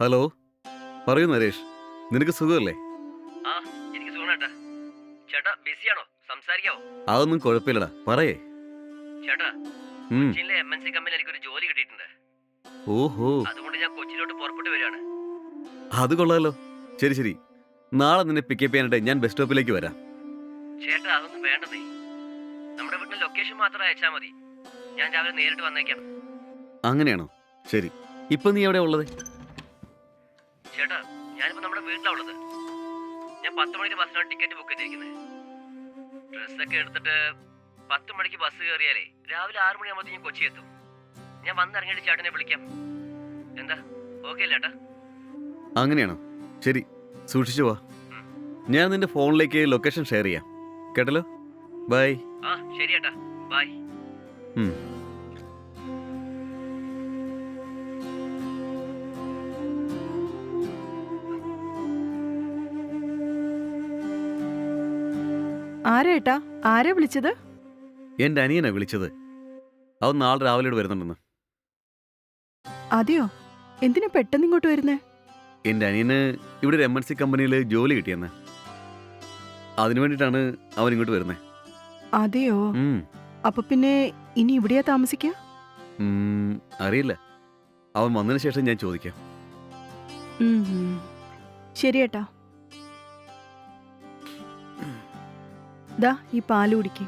Hello, പറയൂ നരേഷ്. നിനക്ക് സുഖമല്ലേ? ആ എനിക്ക് സുഖമായിട്ടാ. ചേട്ടാ ബിസിയാണോ? സംസാരിക്കാവോ? അതൊന്നും കുഴപ്പമില്ലടാ, പറയേ. ചേട്ടാ, ഉം. കൊച്ചിയിലെ MNC കമ്പനിയിൽ എനിക്കൊരു ജോലി കിട്ടിയിട്ടുണ്ട്. ഓഹോ, അതുകൊണ്ട് ഞാൻ കൊച്ചിയിലോട്ട് പുറപ്പെട്ട് വരികയാണ്. അത് കൊള്ളാലോ. ശരി ശരി, നാളെ നിന്നെ പിക്കപ്പ് ചെയ്യാനായിട്ട് ഞാൻ ബസ് സ്റ്റോപ്പിലേക്ക് വരാം. ചേട്ടാ അതൊന്നും വേണ്ടതേ. നമ്മുടെ വീട്ടിലെ ലൊക്കേഷൻ മാത്രം അയച്ചാൽ മതി. ഞാൻ രാവിലെ നേരിട്ട് വന്നേക്കാം. അങ്ങനെയാണോ? ശരി. ഇപ്പൊ നീ എവിടെയാ ഉള്ളത്? ചേട്ടാ ഞാനിപ്പോ നമ്മുടെ വീട്ടിലാ ഉള്ളത്. ഞാൻ 10 മണിക്ക് ബസ്സിനാണ് ടിക്കറ്റ് ബുക്ക് ചെയ്തിരിക്കുന്നത്. ഡ്രസ്സൊക്കെ എടുത്തിട്ട് 10 മണിക്ക് ബസ് കയറിയാലേ രാവിലെ 6 മണിയാകുമ്പോഴത്തേക്കും കൊച്ചി എത്തും. ഞാൻ വന്നിറങ്ങിയിട്ട് ചേട്ടനെ വിളിക്കാം. എന്താ ഓക്കെ അല്ലേ ചേട്ടാ? അങ്ങനെയാണോ? ശരി, സൂക്ഷിച്ചു വാ. ഞാൻ നിന്റെ ഫോണിലേക്ക് ലൊക്കേഷൻ ഷെയർ ചെയ്യാം. കേട്ടല്ലോ. ബൈ. ആ ശരി ചേട്ടാ, ബൈ. ആരേട്ടാ? ആരെ വിളിച്ചത്? എൻ്റെ അനിയനാ വിളിച്ചത്. അവൻ നാളെ രാവിലെ ഇവിടെ വരുന്നുണ്ടെന്ന്. അതെയോ? എന്തിനാ പെട്ടെന്ന് ഇങ്ങോട്ട് വരുന്നേ? എൻ്റെ അനിയന് ഇവിടെ ഒരു MNC കമ്പനിയിൽ ജോലി കിട്ടിയെന്ന്. അതിനു വേണ്ടിയിട്ടാണ് അവൻ ഇങ്ങോട്ട് വരുന്നത്. അതെയോ? അപ്പൊ പിന്നെ ഇനി ഇവിടെയാ താമസിക്കുക? അറിയില്ല, അവൻ വന്നതിന് ശേഷം ഞാൻ ചോദിക്കാം. ശരിയേട്ടാ. ദാ ഈ പാല് കുടിക്ക്.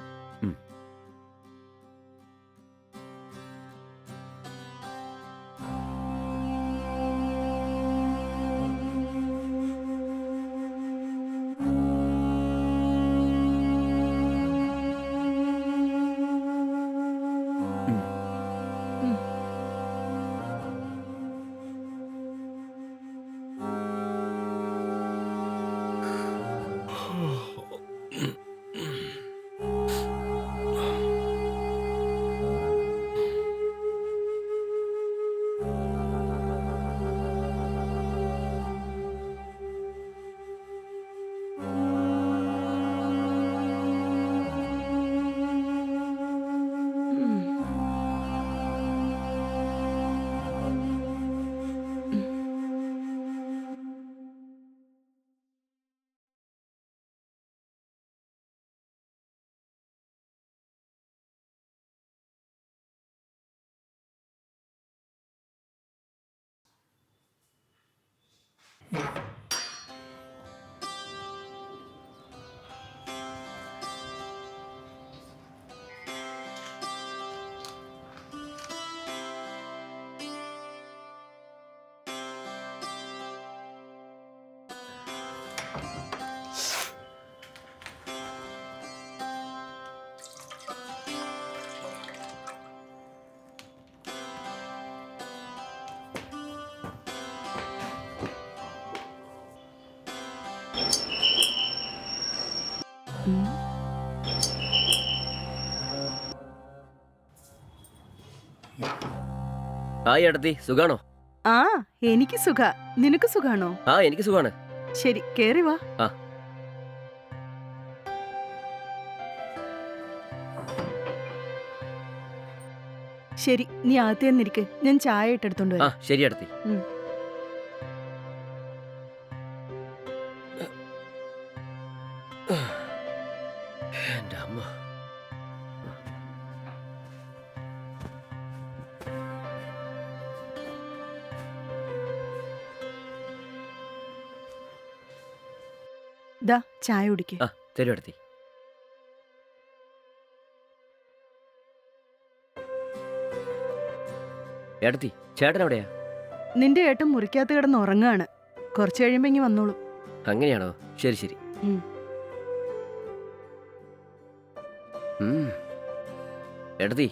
ഹായ് ഏട്ടത്തി, സുഖാണോ? ആ എനിക്ക് സുഖ. നിനക്ക് സുഖാണോ? ആ എനിക്ക് സുഖാണ്. ശരി, കേറി വാ. ആ ശരി, നീ അകത്ത് നിന്നിരിക്ക്. ഞാൻ ചായ ഇട്ടെടുത്തോണ്ട് ആ വരാം. ശരി ഏട്ടത്തി. എൻ്റെ അമ്മ. ദാ ചായ കുടിക്ക്. ആ തരൂ ഏട്ടത്തി. ഏട്ടത്തി, ചേട്ടൻ എവിടെയാ? നിന്റെ ഏട്ടൻ മുറിക്കകത്ത് കിടന്ന് ഉറങ്ങാണ്. കുറച്ച് കഴിയുമ്പോ ഇങ്ങ് വന്നോളൂ. അങ്ങനെയാണോ? ശരി ശരി. ഏട്ടത്തി,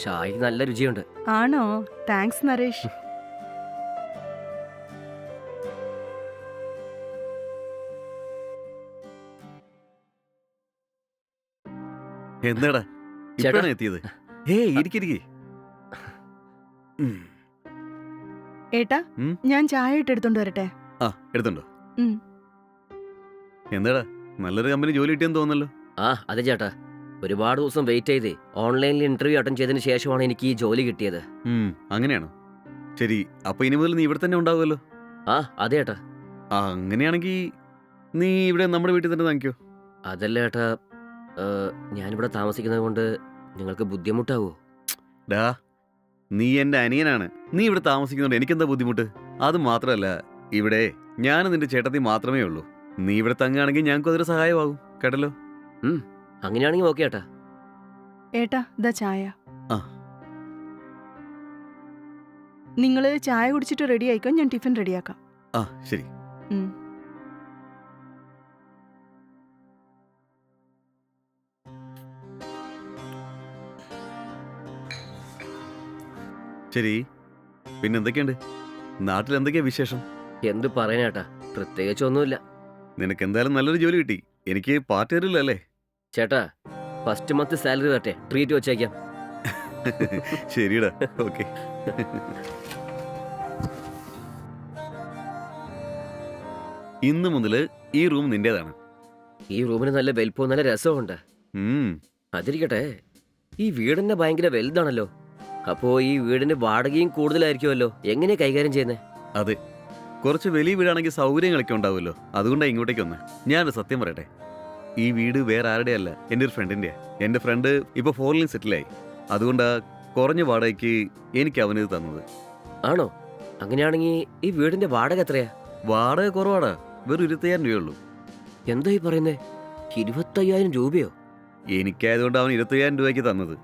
ചായക്ക് നല്ല രുചിയുണ്ട്. ആണോ? താങ്ക്സ് നരേഷ്. എന്താടാ ഇപ്പോഴാണ് എത്തിയത്? ഇരിക്കിരിക്കേ. ഏട്ടാ, ഞാൻ ചായ ഇട്ടെടുത്തോണ്ട് വരട്ടെ? ആ എടുത്തുണ്ടോ? എന്താടാ നല്ലൊരു കമ്പനി ജോലി കിട്ടിയെന്ന് തോന്നല്ലോ. ആ അതെ ചേട്ടാ, ഒരുപാട് ദിവസം വെയിറ്റ് ചെയ്തേ ഓൺലൈനിൽ ഇന്റർവ്യൂ അറ്റൻഡ് ചെയ്തതിന് ശേഷമാണ് എനിക്ക് ഈ ജോലി കിട്ടിയത്. അങ്ങനെയാണോ? ശരി, അപ്പൊ ഇനി മുതൽ നീ ഇവിടെ തന്നെ ഉണ്ടാവുമല്ലോ. ആ അതെ ഏട്ടാ. അങ്ങനെയാണെങ്കിൽ നീ ഇവിടെ നമ്മുടെ വീട്ടിൽ തന്നെ താങ്ങിക്കോ. അതല്ല ഏട്ടാ, ഞാനിവിടെ താമസിക്കുന്നത് കൊണ്ട് നിങ്ങൾക്ക് ബുദ്ധിമുട്ടാവോ? ഡാ, നീ എൻ്റെ അനിയനാണ്. നീ ഇവിടെ താമസിക്കുന്നുണ്ട് എനിക്കെന്താ ബുദ്ധിമുട്ട്? അത് മാത്രമല്ല, ഇവിടെ ഞാനും നിന്റെ ചേട്ടത്തി മാത്രമേ ഉള്ളൂ. നീ ഇവിടെ തങ്ങുകയാണെങ്കിൽ ഞങ്ങൾക്ക് അതൊരു സഹായമാകും. കേട്ടല്ലോ? അങ്ങനെയാണെങ്കിൽ ഓക്കെ ഏട്ടാ. ഏട്ടാ ഇതാ ചായ. ആ. നിങ്ങൾ ചായ കുടിച്ചിട്ട് റെഡി ആയിക്കോ, ഞാൻ ടിഫിൻ റെഡിയാക്കാം. ആ ശരി. ഉം. ശരി, പിന്നെ എന്തൊക്കെയുണ്ട്? നാട്ടിൽ എന്തൊക്കെയാ വിശേഷം? എന്ത് പറയാനേട്ടാ, പ്രത്യേകിച്ച് ഒന്നുമില്ല. നിനക്ക് എന്തായാലും നല്ലൊരു ജോലി കിട്ടി. എനിക്ക് പാർട്ടി തരില്ല അല്ലേ? ചേട്ടാ, ഫസ്റ്റ് മന്ത് സാലറി തരട്ടെ, ട്രീറ്റ് വെച്ചേക്കാം. ശരിടാ, ഓക്കെ. ഇന്ന് മുതൽ ഈ റൂം നിന്റേതാണ്. ഈ റൂമിന് നല്ല വലിപ്പവും നല്ല രസമുണ്ട്. അതിരിക്കട്ടെ, ഈ വീടിന്റെ ഭയങ്കര വലുതാണല്ലോ. അപ്പോ ഈ വീടിന് വാടകയും കൂടുതലായിരിക്കുമല്ലോ. എങ്ങനെയാ കൈകാര്യം ചെയ്യുന്നത്? അതെ, കുറച്ച് വലിയ വീടാണെങ്കിൽ സൗകര്യങ്ങളൊക്കെ ഉണ്ടാവുമല്ലോ. അതുകൊണ്ടാണ് ഇങ്ങോട്ടേക്ക് വന്നത്. ഞാനൊരു സത്യം പറയട്ടെ, ഈ വീട് വേറെ ആരുടെ അല്ല, എൻ്റെ ഒരു ഫ്രണ്ടിൻ്റെയാ. എൻ്റെ ഫ്രണ്ട് ഇപ്പോൾ ഫോറിനിൽ സെറ്റിലായി. അതുകൊണ്ടാ കുറഞ്ഞ വാടകയ്ക്ക് എനിക്ക് അവനിത് തന്നത്. ആണോ? അങ്ങനെയാണെങ്കിൽ ഈ വീടിന്റെ വാടക എത്രയാ? വാടക കുറവാടാ, വെറും 25,000 രൂപയുള്ളൂ. എന്താ ഈ പറയുന്നേ? 25,000 രൂപയോ? എനിക്കായതുകൊണ്ട് അവൻ 25,000 രൂപയ്ക്ക് തന്നത്.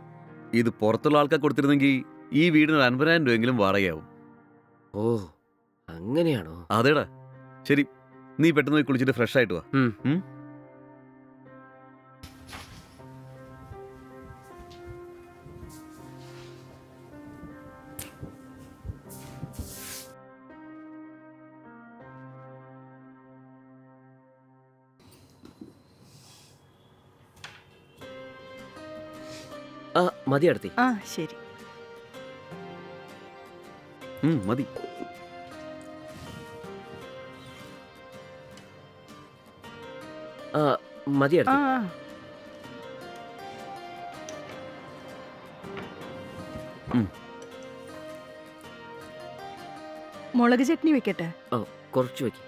ഇത് പുറത്തുള്ള ആൾക്കാർ കൊടുത്തിരുന്നെങ്കിൽ ഈ വീടിന് 50,000 രൂപയെങ്കിലും വാടകയാവും. ഓ, അങ്ങനെയാണോ? അതേടാ. ശരി, നീ പെട്ടെന്ന് പോയി കുളിച്ചിട്ട് ഫ്രഷ് ആയിട്ട് വാ. ആ മതി അടുത്തി. ആ ശരി. മതി. ആ മതി ആ അടുത്തി. മുളക് ചട്നി വെക്കട്ടെ? ഓ, കുറച്ച് വെക്ക്.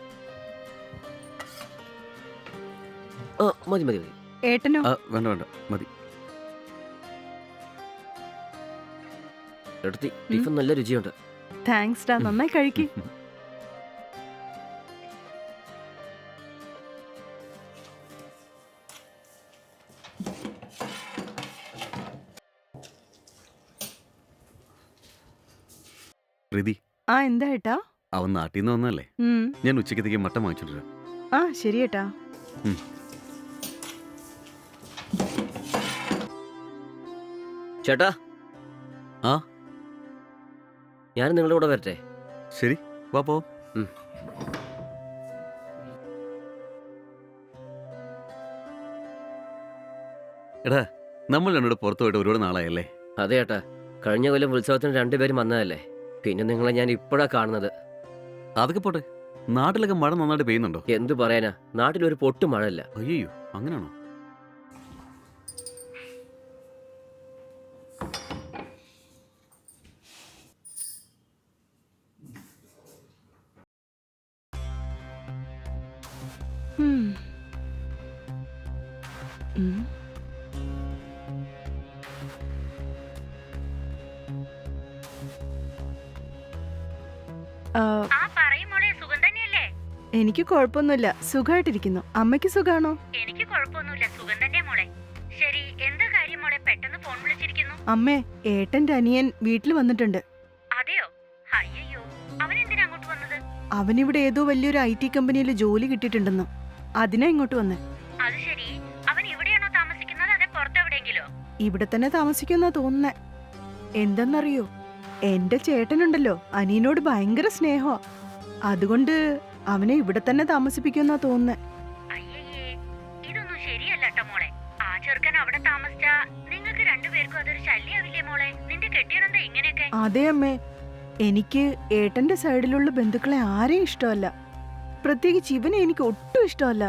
ആ മതി മതി മതി. ഏട്ടനോ? വേണ്ട വേണ്ട, മതി. എടുത്തി, ടിഫിൻ നല്ല രുചിയുണ്ട്. താങ്ക്സ് ഡാ, നന്നായി കഴിക്ക്. പ്രീതി, ആ എന്താ ഏട്ടാ? അവൻ നാട്ടിൽ നിന്ന് വന്നല്ലേ? ഉം. ഞാൻ ഉച്ചക്കത്തേക്ക് മട്ടൻ വാങ്ങിച്ചോണ്ടിരാം. ആ ശരി ഏട്ടാ. ചേട്ടാ, ആ ഞാൻ നിങ്ങളുടെ കൂടെ വരട്ടെ? ശരി, വാ പോ. എടാ, നമ്മൾ രണ്ടോട് പുറത്തു പോയിട്ട് ഒരുപാട് നാളായല്ലേ? അതെ ഏട്ടാ, കഴിഞ്ഞ കൊല്ലം ഉത്സവത്തിന് രണ്ടുപേരും വന്നതല്ലേ. പിന്നെ നിങ്ങളെ ഞാൻ ഇപ്പോഴാ കാണുന്നത്. അതൊക്കെ പോട്ടെ, നാട്ടിലൊക്കെ മഴ നന്നായിട്ട് പെയ്യുന്നുണ്ടോ? എന്തു പറയാനാ, നാട്ടിലൊരു പൊട്ട് മഴയില്ല. അയ്യോ, അങ്ങനെയാണോ? ഉം. ഉം. എനിക്ക് കുഴപ്പമൊന്നുമില്ല, സുഖമായിട്ടിരിക്കുന്നു. അമ്മയ്ക്ക് സുഖാണോ? എനിക്ക് കുഴപ്പമൊന്നുമില്ല, സുഖം തന്നെ മോളെ. ശരി, എന്താ കാര്യം മോളെ, പെട്ടെന്ന് ഫോൺ വിളിച്ചിരിക്കുന്നു? അമ്മേ, ഏട്ടന്റെ അനിയൻ വീട്ടിൽ വന്നിട്ടുണ്ട്. അതെയോ? അയ്യോ, അവൻ എന്തിനാ അങ്ങോട്ട് വന്നത്? അവനിവിടെ ഏതോ വലിയൊരു IT കമ്പനിയിൽ ജോലി കിട്ടിയിട്ടുണ്ടെന്ന്. അതിനാ ഇങ്ങോട്ട് വന്നേ. അത് ശരി, അവൻ ഇവിടെയാണോ താമസിക്കുന്നത്, അതെ പുറത്തെവിടെയെങ്കിലോ? ഇവിടെ തന്നെ താമസിക്കുന്നാ തോന്നുന്നേ. എന്തെന്നറിയോ, എന്റെ ചേട്ടനുണ്ടല്ലോ, അനിയനോട് ഭയങ്കര സ്നേഹമാ. അതുകൊണ്ട് അവനെ ഇവിടെ തന്നെ താമസിപ്പിക്കുന്നാ തോന്നുന്നേ. അയ്യേ, ഇതൊന്നും ശരിയല്ല ട്ടോ മോളെ. ആ ചെറുക്കൻ അവിടെ താമസിച്ചാ നിങ്ങൾക്ക് രണ്ടുപേർക്കും അതൊരു ശല്യാവില്ലേ മോളെ? നിന്റെ കെട്ടിയനെന്താ ഇങ്ങനെയൊക്കെ? അതെ അമ്മേ, എനിക്ക് ഏട്ടന്റെ സൈഡിലുള്ള ബന്ധുക്കളെ ആരെയും ഇഷ്ടമല്ല. പ്രത്യേകിച്ച് ഇവനെ എനിക്ക് ഒട്ടും ഇഷ്ടമല്ല.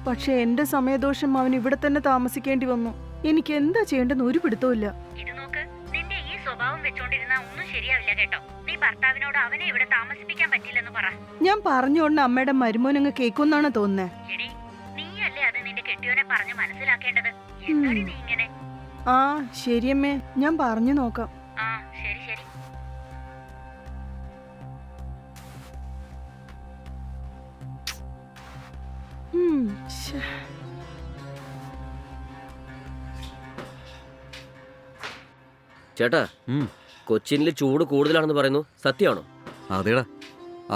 പക്ഷെ എന്റെ സമയദോഷം അവൻ ഇവിടെ തന്നെ താമസിക്കേണ്ടി വന്നു. എനിക്ക് എന്താ ചെയ്യേണ്ടെന്ന് ഒരു പിടുത്തവും ഇല്ല. ഇത് നോക്ക്, നിന്റെ ഈ സ്വഭാവം വെച്ചോണ്ടിരുന്നാ ഒന്നും ശരിയാവില്ല കേട്ടോ. നീ ഭർത്താവിനോട് അവനെ ഇവിടെ താമസിപ്പിക്കാൻ പറ്റില്ലെന്ന് പറ. ഞാൻ പറഞ്ഞുകൊണ്ട് അമ്മയുടെ മരുമോനങ്ങ് കേൾക്കുന്നാണ് തോന്നുന്നേ. എടി, നീയല്ലേ അത് നിന്റെ കെട്ടിയോനെ പറഞ്ഞു മനസ്സിലാക്കേണ്ടത്. എന്താടി നീ ഇങ്ങനെ? ആ ശരിയമ്മേ, ഞാൻ പറഞ്ഞു നോക്കാം. ആ ശരി ശരി. ശ്ശേ. ചേട്ടാ, ഉം. കൊച്ചിനിൽ ചൂട് കൂടുതലാണെന്ന് പറയുന്നു, സത്യമാണോ? അതേടാ,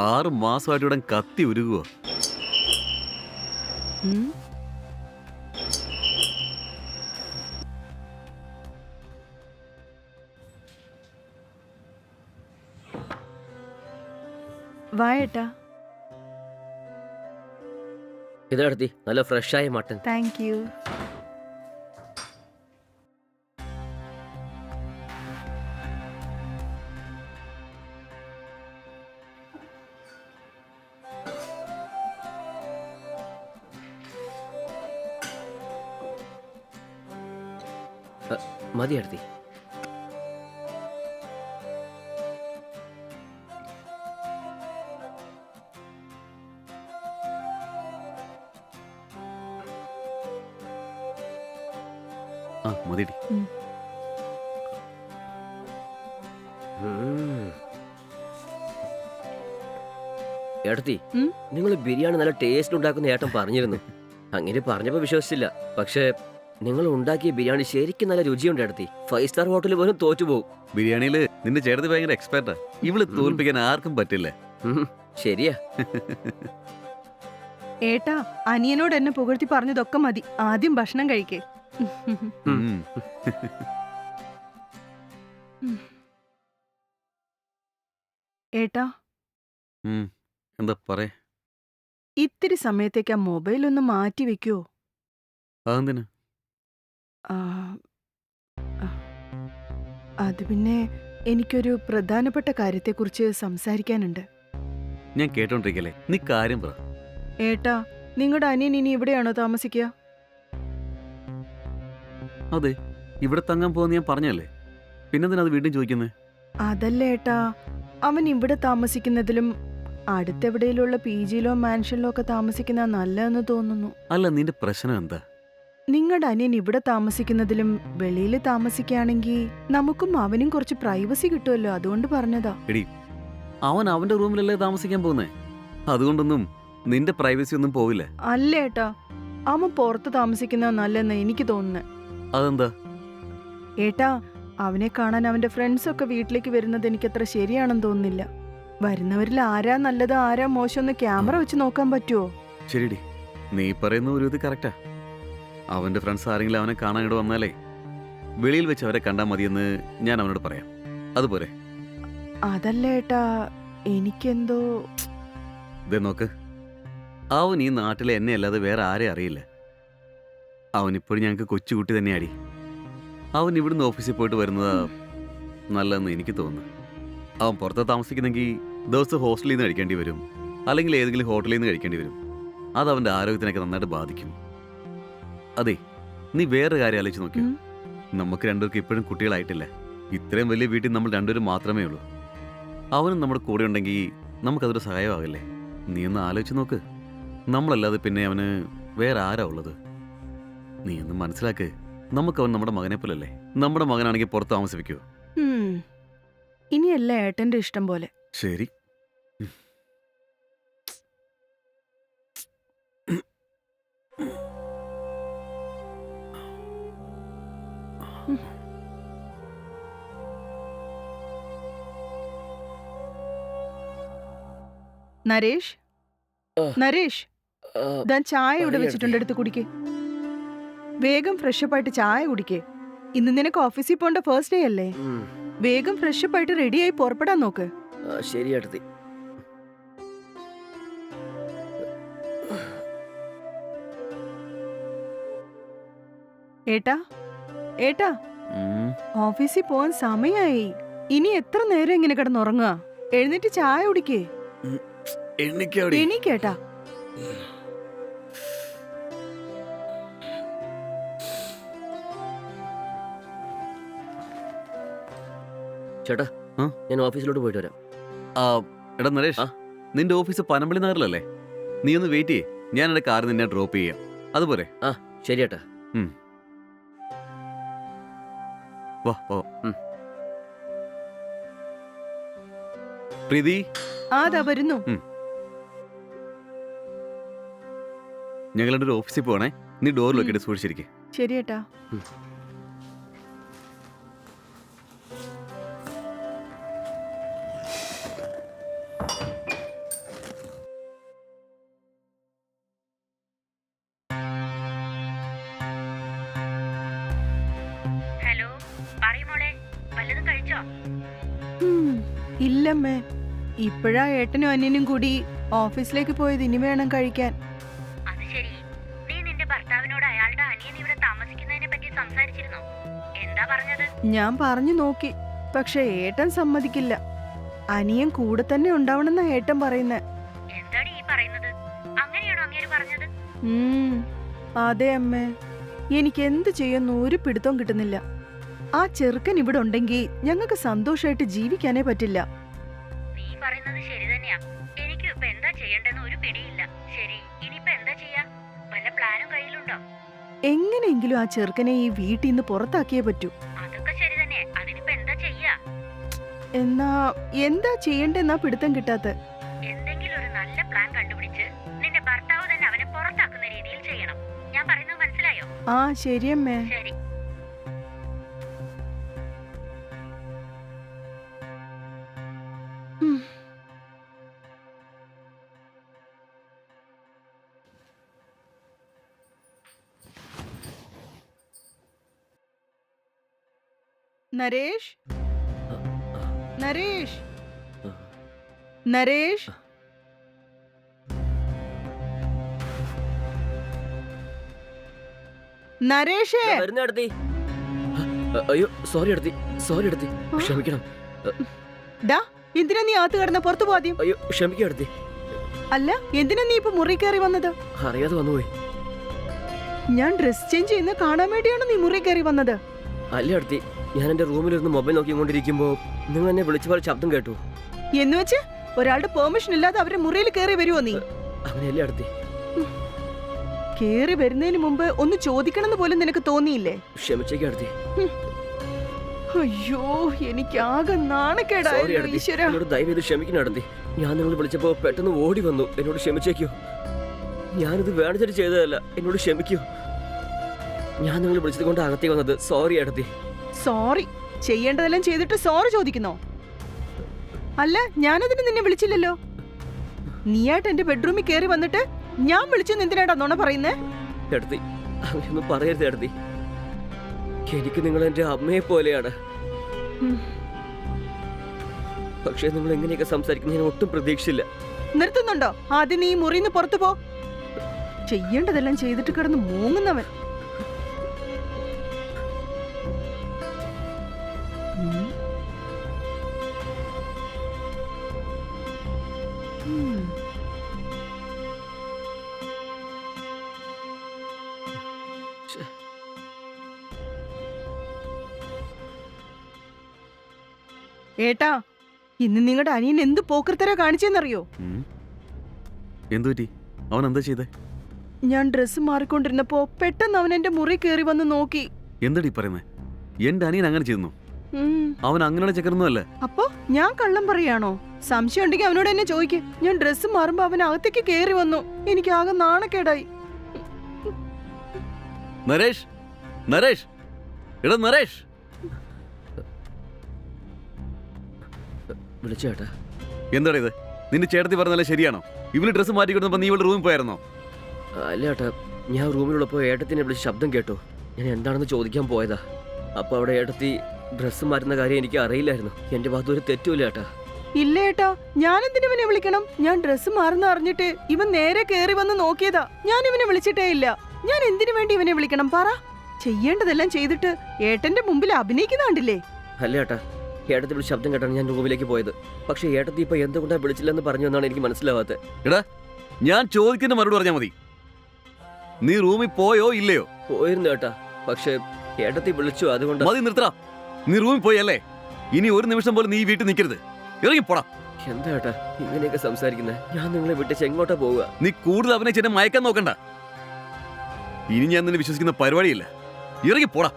6 മാസമായിട്ട് ഇവിടെ കത്തി ഉരുകുവോ. ഉം. വാ ഏട്ടാ. ഇതെടുത്തി നല്ല ഫ്രഷായ മട്ടൻ. Thank you. മതി എടുത്തി. ആ മതിടി. ഏട്ടത്തി, ഉം? നിങ്ങൾ ബിരിയാണി നല്ല ടേസ്റ്റ് ഉണ്ടാക്കുന്ന ഏട്ടൻ പറഞ്ഞിരുന്നു. അങ്ങനെ പറഞ്ഞപ്പോ വിശ്വസിച്ചില്ല. പക്ഷേ നിങ്ങൾ ഉണ്ടാക്കിയ ബിരിയാണി ശരിക്കും നല്ല രുചിയുണ്ട് ഏട്ടത്തി. 5 സ്റ്റാർ ഹോട്ടലിൽ പോലും തോറ്റുപോകും. ബിരിയാണിയില് നിന്റെ ചേട്ടത്തി ഭയങ്കര എക്സ്പെർട്ടാ. ഇവള് തോൽപ്പിക്കാൻ ആർക്കും പറ്റില്ല. ശരിയാ. ഏട്ടാ, അനിയനോട് എന്നെ പുകഴ്ത്തി പറഞ്ഞതൊക്കെ മതി. ആദ്യം ഭക്ഷണം കഴിക്കേ. ഉം. ഏട്ടാ, ഉം. എന്താ പറയേ? ഇത്തിരി സമയത്തേക്ക് ആ മൊബൈൽ ഒന്ന് മാറ്റി വെക്കുവോ? അതെന്തിനാ? ആ, ആ, അത് പിന്നെ എനിക്കൊരു പ്രധാനപ്പെട്ട കാര്യത്തെക്കുറിച്ച് സംസാരിക്കാനുണ്ട്. ഞാൻ കേട്ടോണ്ടിരിക്കല്ലേ, നീ കാര്യം പറ. ഏട്ടാ, നിങ്ങളുടെ അനിയൻ ഇനി ഇവിടെയാണോ താമസിക്കുക? അതെ, ഇവിടെ തങ്ങാൻ പോകുന്ന ഞാൻ പറഞ്ഞല്ലേ. പിന്നെന്തിനാ അത് വീണ്ടും ചോദിക്കുന്നേ? അതല്ല ഏട്ടാ, അവൻ ഇവിടെ താമസിക്കുന്നതിലും അടുത്തെവിടെയിലുള്ള PG-യിലോ മാൻഷനിലോ ഒക്കെ താമസിക്കുന്ന നല്ലതെന്ന് തോന്നുന്നു. അല്ല, നിന്റെ പ്രശ്നം എന്താ? നിങ്ങളുടെ അനിയൻ ഇവിടെ താമസിക്കുന്നതിലും വെളിയിൽ താമസിക്കുകയാണെങ്കിൽ നമുക്കും അവനും കുറച്ച് പ്രൈവസി കിട്ടുമല്ലോ, അതുകൊണ്ട് പറഞ്ഞതാ. എടി, അവൻ അവന്റെ റൂമിലല്ലേ താമസിക്കാൻ പോകുന്നേ. അതുകൊണ്ടൊന്നും നിന്റെ പ്രൈവസി ഒന്നും പോവില്ല. അല്ല ഏട്ടാ, അവൻ പുറത്ത് താമസിക്കുന്ന നല്ലതെന്ന് എനിക്ക് തോന്നുന്നത്. അതെന്താ? ഏട്ടാ, അവനെ കാണാൻ അവന്റെ ഫ്രണ്ട്സ് ഒക്കെ വീട്ടിലേക്ക് വരുന്നത് എനിക്കത്ര ശരിയാണെന്ന് തോന്നുന്നില്ല. വരുന്നവരിൽ ആരാ നല്ലത് ആരാ മോശമെന്ന് ക്യാമറ വെച്ച് നോക്കാൻ പറ്റുമോ? ശരിടി, നീ പറയുന്ന ഒരു ഇത് കറക്റ്റാ. അവന്റെ ഫ്രണ്ട്സ് ആരെങ്കിലും അവനെ കാണാൻ ഇവിടെ വന്നാലേ വെളിയിൽ വെച്ച് അവരെ കണ്ടാൽ മതിയെന്ന് ഞാൻ അവനോട് പറയാം. അതുപോലെ അതല്ല ഏട്ടാ, എനിക്കെന്തോ. ഇതേ നോക്ക്, അവൻ ഈ നാട്ടിലെ എന്നെ അല്ലാതെ വേറെ ആരെ അറിയില്ല. അവനിപ്പോഴും ഞങ്ങൾക്ക് കൊച്ചുകുട്ടി തന്നെയാടി. അവൻ ഇവിടുന്ന് ഓഫീസിൽ പോയിട്ട് വരുന്നതാ നല്ലതെന്ന് എനിക്ക് തോന്നുന്നു. അവൻ പുറത്ത് താമസിക്കുന്നെങ്കിൽ ദിവസം ഹോസ്റ്റലിൽ നിന്ന് കഴിക്കേണ്ടി വരും, അല്ലെങ്കിൽ ഏതെങ്കിലും ഹോട്ടലിൽ നിന്ന് കഴിക്കേണ്ടി വരും. അത് അവൻ്റെ ആരോഗ്യത്തിനൊക്കെ നന്നായിട്ട് ബാധിക്കും. അതെ, നീ വേറെ കാര്യം ആലോചിച്ച് നോക്കിയോ. നമുക്ക് രണ്ടുപേർക്ക് ഇപ്പോഴും കുട്ടികളായിട്ടില്ല. ഇത്രയും വലിയ വീട്ടിൽ നമ്മൾ രണ്ടുപേരും മാത്രമേ ഉള്ളൂ. അവനും നമ്മുടെ കൂടെ ഉണ്ടെങ്കിൽ നമുക്കതൊരു സഹായമാകില്ലേ? നീ ഒന്ന് ആലോചിച്ച് നോക്ക്. നമ്മളല്ലാതെ പിന്നെ അവന് വേറെ ആരാ ഉള്ളത്? നീ ഒന്ന് മനസ്സിലാക്ക്. നമുക്കവൻ നമ്മുടെ മകനെ പോലല്ലേ. നമ്മുടെ മകനാണെങ്കിൽ പുറത്ത് താമസിപ്പിക്കുമോ? ഇനിയല്ല ഏട്ടന്റെ ഇഷ്ടം പോലെ. ശരി. നരേഷ്, നരേഷ്, ദാ ചായ ഇവിടെ വെച്ചിട്ടുണ്ട്, എടുത്ത് കുടിക്കേ. വേഗം ഫ്രഷപ്പ് ആയിട്ട് ചായ കുടിക്കേ. ഇന്ന് നിനക്ക് ഓഫീസിൽ പോണ്ട ഫസ്റ്റ് ഡേ അല്ലേ? വേഗം ഫ്രഷപ്പ് ആയിട്ട് റെഡിയായി പുറപ്പെടാൻ നോക്ക്. ശരി ഏട്ടത്തി. ഏട്ടാ, ഏട്ടാ, ഓഫീസിൽ പോവാൻ സമയായി. ഇനി എത്ര നേരം ഇങ്ങനെ കിടന്നുറങ്ങുക? എഴുന്നേറ്റ് ചായ കുടിക്കേ. എണീക്കേട്ടാ. ചേട്ടാ, ഞാൻ ഓഫീസിലോട്ട് പോയിട്ട് വരാം. എടാ നരേഷ്, ആ? നിന്റെ ഓഫീസ് പനമ്പള്ളി നഗറിലല്ലേ? നീ ഒന്ന് വെയിറ്റ് ചെയ്യേ, ഞാൻ എന്റെ കാർ നിന്നെ ഡ്രോപ്പ് ചെയ്യാം. അതുപോലെ ശരി ഏട്ടാ. വാ വാ. പ്രീതി, ആദാ വരുന്നു. ഞങ്ങളുടെ ഒരു ഓഫീസിൽ പോകണേ. നീ ഡോറിലൊക്കെ ഇട്ട് സൂക്ഷിച്ചിരിക്കെ. ശരി ഏട്ടാ. ഹലോ, പറയ് മോളെ, വല്ലതും കഴിച്ചോ? ഇല്ലമ്മേ, ഇപ്പോഴാ ഏട്ടനും അനിയനും കൂടി ഓഫീസിലേക്ക് പോയത്. ഇനി വേണം കഴിക്കാൻ. അത് ശരി. നീ നിന്റെ ഭർത്താവിനോട് അയാളുടെ അനിയൻ ഇവിടെ താമസിക്കുന്നതിനെ പറ്റി സംസാരിച്ചിരുന്നോ? എന്താ പറഞ്ഞത്? ഞാൻ പറഞ്ഞു നോക്കി, പക്ഷെ ഏട്ടൻ സമ്മതിക്കില്ല. അനിയൻ കൂടെ തന്നെ ഉണ്ടാവണമെന്നാ ഏട്ടൻ പറയുന്നേ. എന്താടി ഈ പറയുന്നത്? അങ്ങനെയാണോ അങ്ങേര് പറഞ്ഞത്? അതെ അമ്മേ, എനിക്ക് എന്ത് ചെയ്യുന്നു ഒരു പിടുത്തവും കിട്ടുന്നില്ല. ആ ചെറുക്കൻ ഇവിടെ ഉണ്ടെങ്കിൽ ഞങ്ങൾക്ക് സന്തോഷമായിട്ട് ജീവിക്കാനേ പറ്റില്ല. നീ പറയുന്നത് ശരി തന്നെയാ. എനിക്കും ഇപ്പൊ എന്താ ചെയ്യണ്ടെന്ന് ഒരു പിടിയില്ല. ശരി, ഇനിയിപ്പൊ എന്താ ചെയ്യാ? വല്ല പ്ലാനും കയ്യിലുണ്ടോ? എങ്ങനെയെങ്കിലും ആ ചെറുക്കനെ ഈ വീട്ടിൽ നിന്ന് പുറത്താക്കിയേ പറ്റൂ. അതൊക്കെ ശരി തന്നെ. അതിനിപ്പോ എന്താ ചെയ്യാ? എന്നാ എന്താ ചെയ്യണ്ടെന്നാ പിടുത്തം കിട്ടാത്ത. എന്തെങ്കിലും ഒരു നല്ല പ്ലാൻ കണ്ടുപിടിച്ച് നിന്റെ ഭർത്താവ് തന്നെ അവനെ പുറത്താക്കുന്ന രീതിയിൽ ചെയ്യണം. ഞാൻ പറയുന്നത് മനസ്സിലായോ? ആ ശരിയമ്മേ. ശരി. നരേഷ്, നരേഷ്, നരേഷ്. നരേഷേ, വരുന്ന അടുത്തി. അയ്യോ സോറി അടുത്തി, സോറി അടുത്തി, ക്ഷമിക്കണം. ഡാ, എന്തിനാ നീ അകത്ത് കിടന്ന? പുറത്തു പോദ്യം. അയ്യോ ക്ഷമിക്കുക അടുത്തി. അല്ല, എന്തിനാ നീ ഇപ്പൊ മുറി കയറി വന്നത്? അറിയാതെ വന്നുപോയി. ഞാൻ ഡ്രസ് ചേഞ്ച് ചെയ്യുന്ന കാണാൻ വേണ്ടിയാണോ നീ മുറി കയറി വന്നത്? അല്ല അടുത്തി, ഞാൻ എന്റെ റൂമിലിരുന്ന് മൊബൈൽ നോക്കിക്കൊണ്ടിരിക്കുമ്പോ നിങ്ങൾ എന്നെ വിളിച്ച പോലെ ശബ്ദം കേട്ടു. എന്ന് വെച്ച് ഒരാളുടെ പെർമിഷൻ ഇല്ലാതെ അവരുടെ മുറിയിൽ കയറി വരുമോ നീ? അങ്ങനെയല്ലേ അടുത്തി? കേറി വരുന്നതിന് മുമ്പ് ഒന്ന് ചോദിക്കണമെന്ന് പോലും നിനക്ക് തോന്നിയില്ലേ? ക്ഷമിച്ചേക്ക് അടുത്തി. അയ്യോ, എനിക്കാകെ നാണക്കേടായല്ലോ ഈശ്വരാ. എന്നോട് ദയവേത് ക്ഷമിക്കണം അടുത്തി. ഞാൻ നിങ്ങൾ വിളിച്ചപ്പോ പെട്ടെന്ന് ഓടി വന്നു. എന്നോട് ക്ഷമിച്ചേക്കോ. ഞാനിത് വേണിച്ചിട്ട് ചെയ്തതല്ല. എന്നോട് ക്ഷമിക്കൂ. ഞാൻ നിങ്ങൾ വിളിച്ചത് കൊണ്ട് അകത്തേക്ക് വന്നത്. സോറി അടുത്തി. സോറി? ചെയ്യേണ്ടതെല്ലാം ചെയ്തിട്ട് സോറി ചോദിക്കുന്നോ? അല്ല, ഞാനതിന് നിന്നെ വിളിച്ചില്ലല്ലോ. നീയായിട്ട് എന്റെ ബെഡ്റൂമിൽ കയറി വന്നിട്ട് ഞാൻ വിളിച്ചെന്ന് എന്തിനാടാ നുണ പറയുന്നേ? എടുത്തി, അങ്ങനെയൊന്നും പറയരുത് എടുത്തി. എനിക്ക് നിങ്ങൾ എന്റെ അമ്മയെ പോലെയാണ്. പക്ഷേ നിങ്ങൾ എങ്ങനെയൊക്കെ സംസാരിക്കുന്ന ഞാൻ ഒട്ടും പ്രതീക്ഷിച്ചില്ല. നിർത്തുന്നുണ്ടോ? ആദ്യം നീ മുറിന്ന് പുറത്തു പോ. ചെയ്യേണ്ടതെല്ലാം ചെയ്തിട്ട് കിടന്ന് മൂങ്ങുന്നവൻ. ഏട്ടാ, ഇന്ന് നിങ്ങളുടെ അനിയൻ എന്ത് പോക്കർത്തരാ കാണിച്ചെന്നറിയോ? എന്തു പറ്റി? അവൻ എന്താ ചെയ്തേ? ഞാൻ ഡ്രസ്സ് മാറിക്കൊണ്ടിരുന്നപ്പോ പെട്ടെന്ന് അവൻ എന്റെ മുറി കയറി വന്ന് നോക്കി. എന്തടി പറയുന്നേ? എന്റെ അനിയൻ അങ്ങനെ ചെയ്യുന്നു? അവൻ അങ്ങനെയുള്ള ചെക്കറൊന്നും അല്ല. അപ്പൊ ഞാൻ കള്ളം പറയാണോ? സംശയം ഉണ്ടെങ്കിൽ അവനോട് എന്നെ ചോദിക്ക്. ഞാൻ ഡ്രസ്സ് മാറുമ്പോ അവൻ അകത്തേക്ക് കയറി വന്നു. എനിക്ക് ആകെ നാണക്കേടായി. നരേഷ്, നരേഷ്, എടാ നരേഷ്. വിളിച്ചേട്ടാ. എന്താടാ ഇത്? നിന്റെ ചേട്ടത്തി പറഞ്ഞാലേ ശരിയാണോ? ഇവന് ഡ്രസ്സ് മാറ്റി കൊടുത്തപ്പോ നീ ഇവളുടെ റൂമിൽ പോയായിരുന്നോ? അല്ല ഏട്ടാ, ഞാൻ റൂമിലുള്ളപ്പോ ഏട്ടത്തിനെ വിളിച്ച് ശബ്ദം കേട്ടു. ഞാൻ എന്താണെന്ന് ചോദിക്കാൻ പോയതാ. അപ്പൊ അവിടെ ഏട്ടത്തി ഡ്രസ്സ് മാറ്റുന്ന കാര്യം എനിക്ക് അറിയില്ലായിരുന്നു. എന്റെ ഭാഗത്ത് ഒരു തെറ്റുമില്ല ഏട്ടാ. ഇല്ല ഏട്ടാ, ഞാൻ എന്തിനു ഇവനെ വിളിക്കണം? ഞാൻ ഡ്രസ്സ് മാറുന്ന അറിഞ്ഞിട്ട് ഇവൻ നേരെ കയറി വന്ന് നോക്കിയതാ. ഞാൻ ഇവനെ വിളിച്ചിട്ടേ ഇല്ല. ഞാൻ എന്തിനു വേണ്ടി ഇവനെ വിളിക്കണം? പറ. ചെയ്യേണ്ടതെല്ലാം ചെയ്തിട്ട് ഏട്ടന്റെ മുമ്പിൽ അഭിനയിക്കുന്ന കണ്ടില്ലേ? അല്ല ഏട്ടാ, ഏട്ടത്തി വിളിച്ച് ശബ്ദം കേട്ടാണ് ഞാൻ റൂമിലേക്ക് പോയത്. പക്ഷെ ഏട്ടത്തി ഇപ്പൊ എന്തുകൊണ്ടാ വിളിച്ചില്ലെന്ന് പറഞ്ഞു എന്നാണ് എനിക്ക് മനസ്സിലാവാത്തത്. എടാ, ഞാൻ ചോദിക്കുന്ന മറുപടി പറഞ്ഞാൽ മതി. നീ റൂമിൽ പോയോ ഇല്ലയോ? പോയിരുന്നു ഏട്ടാ, പക്ഷെ ഏട്ടത്തി വിളിച്ചു, അതുകൊണ്ട്. മതി, നിർത്തടാ. നീ റൂമിൽ പോയി അല്ലേ? ഇനി ഒരു നിമിഷം പോലും നീ വീട്ടിൽ നിൽക്കരുത്. ഇറങ്ങി പോടാ. എന്താ ഏട്ടാ ഇങ്ങനെയൊക്കെ സംസാരിക്കുന്നത്? ഞാൻ നിങ്ങളെ വിട്ടിച്ച് എങ്ങോട്ടാ പോവുക? നീ കൂടുതൽ അവനെ ചെന്നെ മയക്കാൻ നോക്കണ്ട. ഇനി ഞാൻ നിന്നെ വിശ്വസിക്കുന്ന പരിപാടിയില്ല. ഇറങ്ങി പോടാ.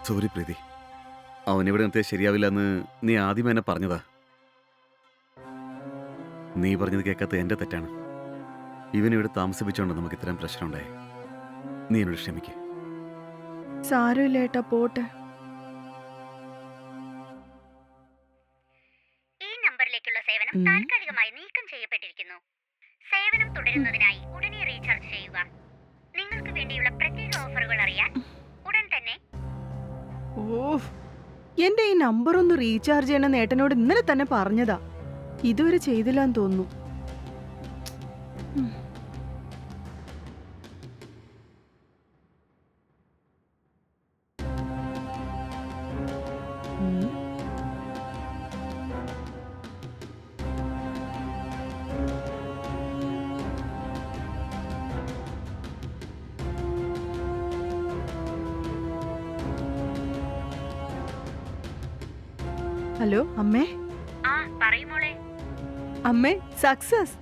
സോറി പ്രീതി, അവനിവിടെ നിർത്തിയാൽ ശരിയാവില്ല എന്ന് നീ ആദ്യം എന്നെ പറഞ്ഞതാ. നീ പറഞ്ഞത് കേൾക്കാത്ത എൻ്റെ തെറ്റാണ്. ഇവനിവിടെ താമസിപ്പിച്ചുകൊണ്ട് നമുക്ക് ഇത്രയും പ്രശ്നം ഉണ്ടായി. നീ എന്നോട് ക്ഷമിക്ക്. സാരമില്ല ഏട്ടാ, പോട്ടെ. ഈ നമ്പറിലേക്കുള്ള സേവനം ഉം. താൽക്കാലികമായി നീക്കം ചെയ്യപ്പെട്ടിരിക്കുന്നു. സേവനം തുടരുന്നതിനായി ഉടനെ റീചാർജ് ചെയ്യുക. നിങ്ങൾക്ക് വേണ്ടിയുള്ള പ്രത്യേക ഓഫറുകൾ അറിയാൻ ഉടൻ തന്നെ. ഓഹ്, എന്റെ ഈ നമ്പർ ഒന്ന് റീചാർജ് ചെയ്യണമെന്ന് ഏട്ടനോട് ഇന്നലെ തന്നെ പറഞ്ഞതാ. ഇതുവരെ ചെയ്തില്ലാന്ന് തോന്നുന്നു. ഉം. ഉം. ഹലോ അമ്മേ. ആ പറയുമോളെ. അമ്മേ, സക്സസ്.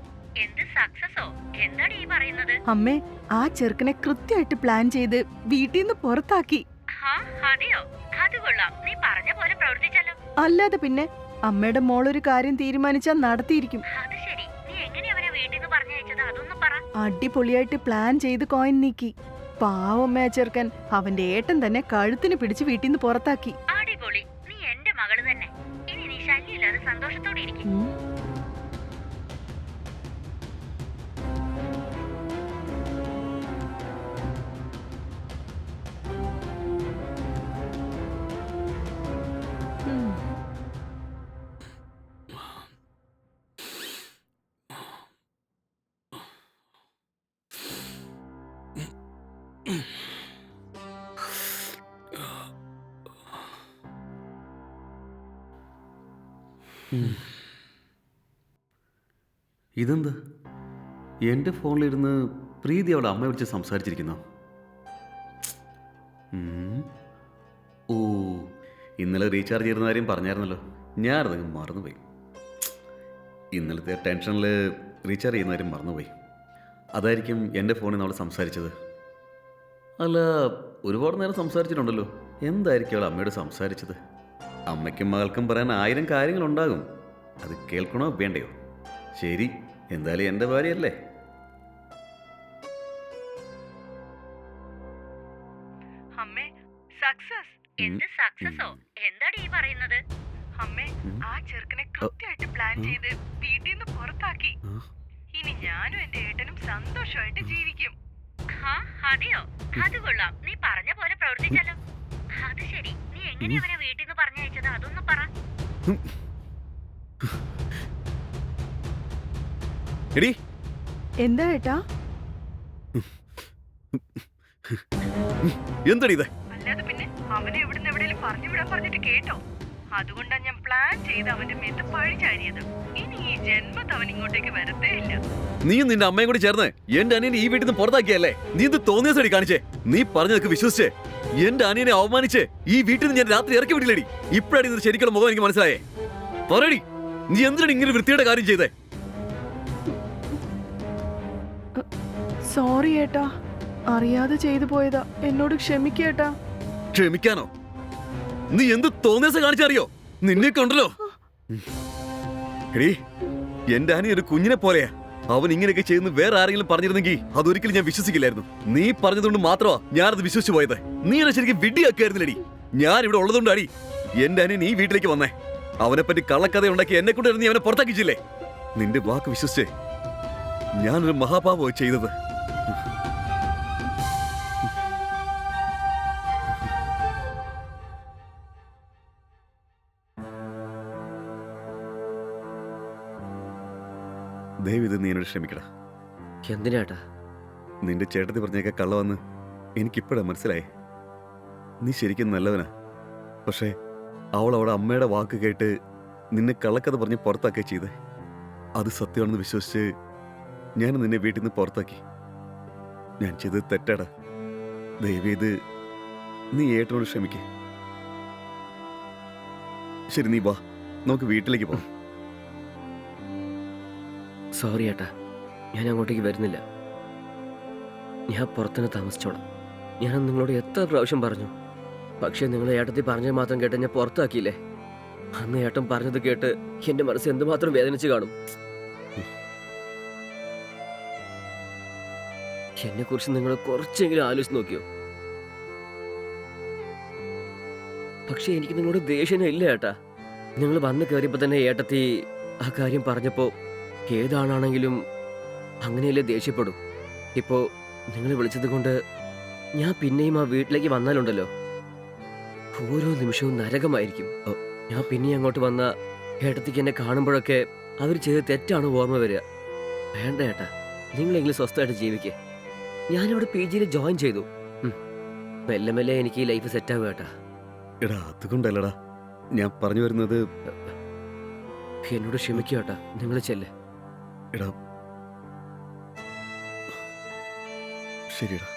എന്ത് സക്സസോ? എന്താണ് ഈ പറയുന്നത്? അമ്മേ, ആ ചെറുക്കനെ കൃത്യമായിട്ട് പ്ലാൻ ചെയ്ത് വീട്ടിൽ നിന്ന് പുറത്താക്കി. ഹാ, അതെയോ? അത് കൊള്ളാം. നീ പറഞ്ഞ പോലെ പ്രവർത്തിച്ചല്ലോ. അല്ലാതെ പിന്നെ അമ്മയുടെ മോളൊരു കാര്യം തീരുമാനിച്ചാൽ നടത്തിയിരിക്കും. അത് ശരി. നീ എങ്ങനെ അവനെ വീട്ടിൽ നിന്ന് പറഞ്ഞയച്ചത്? അതൊന്ന് പറ. അടിപൊളിയായിട്ട് പ്ലാൻ ചെയ്ത് കോയിൻ നീക്കി. പാവമ്മേ ചെറുക്കൻ അവന്റെ ഏട്ടൻ തന്നെ കഴുത്തിന് പിടിച്ച് വീട്ടിൽ നിന്ന് പുറത്താക്കി. അടിപൊളി. നീ എന്റെ മകള് തന്നെ. ഇനി നീ ശല്യമില്ലാതെ സന്തോഷത്തോടെ ഇരിക്കും. ഉം. ഉം. ഇതെന്താ? എൻ്റെ ഫോണിലിരുന്ന് പ്രീതി അവളുടെ അമ്മയെ വിളിച്ച് സംസാരിച്ചിരിക്കുന്നോ? ഓ, ഇന്നലെ റീചാർജ് ചെയ്യുന്ന കാര്യം പറഞ്ഞായിരുന്നല്ലോ. ഞാനതങ്ങ് മറന്നുപോയി. ഇന്നലത്തെ ടെൻഷനിൽ റീചാർജ് ചെയ്യുന്ന കാര്യം മറന്നുപോയി. അതായിരിക്കും എൻ്റെ ഫോണിൽ നിന്ന് അവൾ സംസാരിച്ചത്. അല്ല, ഒരുപാട് നേരം സംസാരിച്ചിട്ടുണ്ടല്ലോ. എന്തായിരിക്കും അവൾ അമ്മയോട് സംസാരിച്ചത്? അമ്മയ്ക്കും മകൾക്കും പറയാൻ 1000 കാര്യങ്ങളുണ്ടാകും. അത് കേൾക്കണോ വേണ്ടയോ? ശരി, എന്തായാലും എൻ്റെ ഭാര്യയല്ലേ. അമ്മേ, സക്സസ്. എന്ത് സക്സസോ? എന്താണ് ഈ പറയുന്നത്? അമ്മേ, ആ ചെറുക്കനെ കൃത്യമായിട്ട് പ്ലാൻ ചെയ്ത് വീട്ടിൽ നിന്ന് പുറത്താക്കി. ഇനി ഞാനും എന്റെ ഏട്ടനും സന്തോഷമായിട്ട് ജീവിക്കും. ഹാ, അതെയോ? അത് കൊള്ളാം. നീ പറഞ്ഞ പോലെ പ്രവർത്തിച്ചല്ലോ. അത് ശരി. നീ എങ്ങനെ അവനെ വീട്ടിൽ നിന്ന് പറഞ്ഞയച്ചത്? അതൊന്ന് പറ. എടി, എന്താ ഏട്ടാ? എന്തടി ഇത്? അല്ലാതെ പിന്നെ അവനെ എവിടുന്ന് എവിടെയും പറഞ്ഞു വിടാൻ പറഞ്ഞിട്ട് കേട്ടോ? അതുകൊണ്ടാ ഞാൻ പ്ലാൻ ചെയ്ത് അവന്റെ മേത്ത് പഴി ചാരിയത്. ഇനി ഈ ജന്മത്ത് അവൻ ഇങ്ങോട്ടേക്ക് വരത്തേ ഇല്ല. നീയും നിന്റെ അമ്മയും കൂടി ചേർന്ന് എന്റെ അനിയനെ ഈ വീട്ടിൽ നിന്ന് പുറത്താക്കിയല്ലേ? നീ ഇത് തോന്നിയ സടി കാണിച്ചേ. നീ പറഞ്ഞതൊക്കെ വിശ്വസിച്ചേ എന്റെ അനിയനെ അവമാനിച്ച് ഈ വീട്ടിൽ നിന്ന് ഞാൻ രാത്രി ഇറക്കി വിടില്ലടി. ഇപ്പഴാണ് ഇത് ശരിക്കുള്ള മുഖം എനിക്ക് മനസ്സിലായേ. പറയടി, നീ എന്തിനാണ് ഇങ്ങനെ വൃത്തിയുടെ കാര്യം ചെയ്തേ? സോറി ഏട്ടാ, അറിയാതെ ചെയ്തു പോയതാ. എന്നോട് ക്ഷമിക്കേട്ടാ. ക്ഷമിക്കാനോ? നീ എന്ത് തോന്നിയ കാണിച്ചറിയോ? നിന്നെയൊക്കെ ഉണ്ടല്ലോ. എടീ, എന്റെ അനിയൻ ഒരു കുഞ്ഞിനെ പോലെയാ. അവൻ ഇങ്ങനെയൊക്കെ ചെയ്യുന്ന വേറെ ആരെങ്കിലും പറഞ്ഞിരുന്നെങ്കിൽ അതൊരിക്കലും ഞാൻ വിശ്വസിക്കില്ലായിരുന്നു. നീ പറഞ്ഞതുകൊണ്ട് മാത്രമാ ഞാനത് വിശ്വസിച്ചു പോയത്. നീ എന്നെ ശരിക്കും വിഡ്ഢിയാക്കിയായിരുന്നില്ലടി. ഞാൻ ഇവിടെ ഉള്ളതുകൊണ്ടാടി എന്റെ അനിയൻ ഈ വീട്ടിലേക്ക് വന്നേ. അവനെപ്പറ്റി കള്ളക്കഥ ഉണ്ടാക്കി എന്നെ കൊണ്ട് നീ അവനെ പുറത്താക്കിച്ചില്ലേ? നിന്റെ വാക്ക് വിശ്വസിച്ചേ ഞാനൊരു മഹാപാപോ ചെയ്തത്. ദയവിത് നീ എന്നോട് ക്ഷമിക്കടാ. എന്തിനാട്ടാ? നിന്റെ ചേട്ടത്തി പറഞ്ഞേക്ക കള്ളവന്ന് എനിക്കിപ്പോഴാ മനസ്സിലായേ. നീ ശരിക്കും നല്ലവനാ. പക്ഷേ അവൾ അവളുടെ അമ്മയുടെ വാക്ക് കേട്ട് നിന്നെ കള്ളക്കഥ പറഞ്ഞ് പുറത്താക്കുക ചെയ്തേ. അത് സത്യമാണെന്ന് വിശ്വസിച്ച് ഞാൻ നിന്നെ വീട്ടിൽ നിന്ന് പുറത്താക്കി. ഞാൻ ചെയ്തത് തെറ്റാടാ. ദയവേത് നീ ഏട്ടനോട് ക്ഷമിക്കേ. ശരി, നീ വാ, നമുക്ക് വീട്ടിലേക്ക് പോകാം. സോറി ഏട്ടാ, ഞാൻ അങ്ങോട്ടേക്ക് വരുന്നില്ല. ഞാൻ പുറത്തുനിന്ന് താമസിച്ചോളാം. ഞാൻ നിങ്ങളോട് എത്ര പ്രാവശ്യം പറഞ്ഞു. പക്ഷേ നിങ്ങൾ ഏട്ടത്തി പറഞ്ഞത് മാത്രം കേട്ട് ഞാൻ പുറത്താക്കിയില്ലേ. അന്ന് ഏട്ടൻ പറഞ്ഞത് കേട്ട് എൻ്റെ മനസ്സ് എന്തുമാത്രം വേദനിച്ച് കാണും. എന്നെക്കുറിച്ച് നിങ്ങൾ കുറച്ചെങ്കിലും ആലോചിച്ച് നോക്കിയോ? പക്ഷേ എനിക്ക് നിങ്ങളോട് ദേഷ്യം ഇല്ല ഏട്ടാ. നിങ്ങൾ വന്ന് കയറിയപ്പോൾ തന്നെ ഏട്ടത്തി ആ കാര്യം പറഞ്ഞപ്പോൾ ഏതാണാണെങ്കിലും അങ്ങനെയല്ലേ ദേഷ്യപ്പെടും. ഇപ്പോൾ നിങ്ങൾ വിളിച്ചത് കൊണ്ട് ഞാൻ പിന്നെയും ആ വീട്ടിലേക്ക് വന്നാലുണ്ടല്ലോ, ഓരോ നിമിഷവും നരകമായിരിക്കും. ഞാൻ പിന്നെയും അങ്ങോട്ട് വന്ന ഏട്ടത്തിക്ക് എന്നെ കാണുമ്പോഴൊക്കെ അവർ ചെയ്ത് തെറ്റാണ് ഓർമ്മ വരിക. വേണ്ട ഏട്ടാ, നിങ്ങളെങ്കിലും സ്വസ്ഥമായിട്ട് ജീവിക്കേ. ഞാനിവിടെ PG ജോയിൻ ചെയ്തു. മെല്ലെ മെല്ലെ എനിക്ക് ഈ ലൈഫ് സെറ്റാവുക ഏട്ടാ. എടാ, അതുകൊണ്ടല്ലടാ ഞാൻ പറഞ്ഞു വരുന്നത്. എന്നോട് ക്ഷമിക്കുക ഏട്ടാ, നിങ്ങൾ ചെല്ലേ. എടാ, ശരിടാ.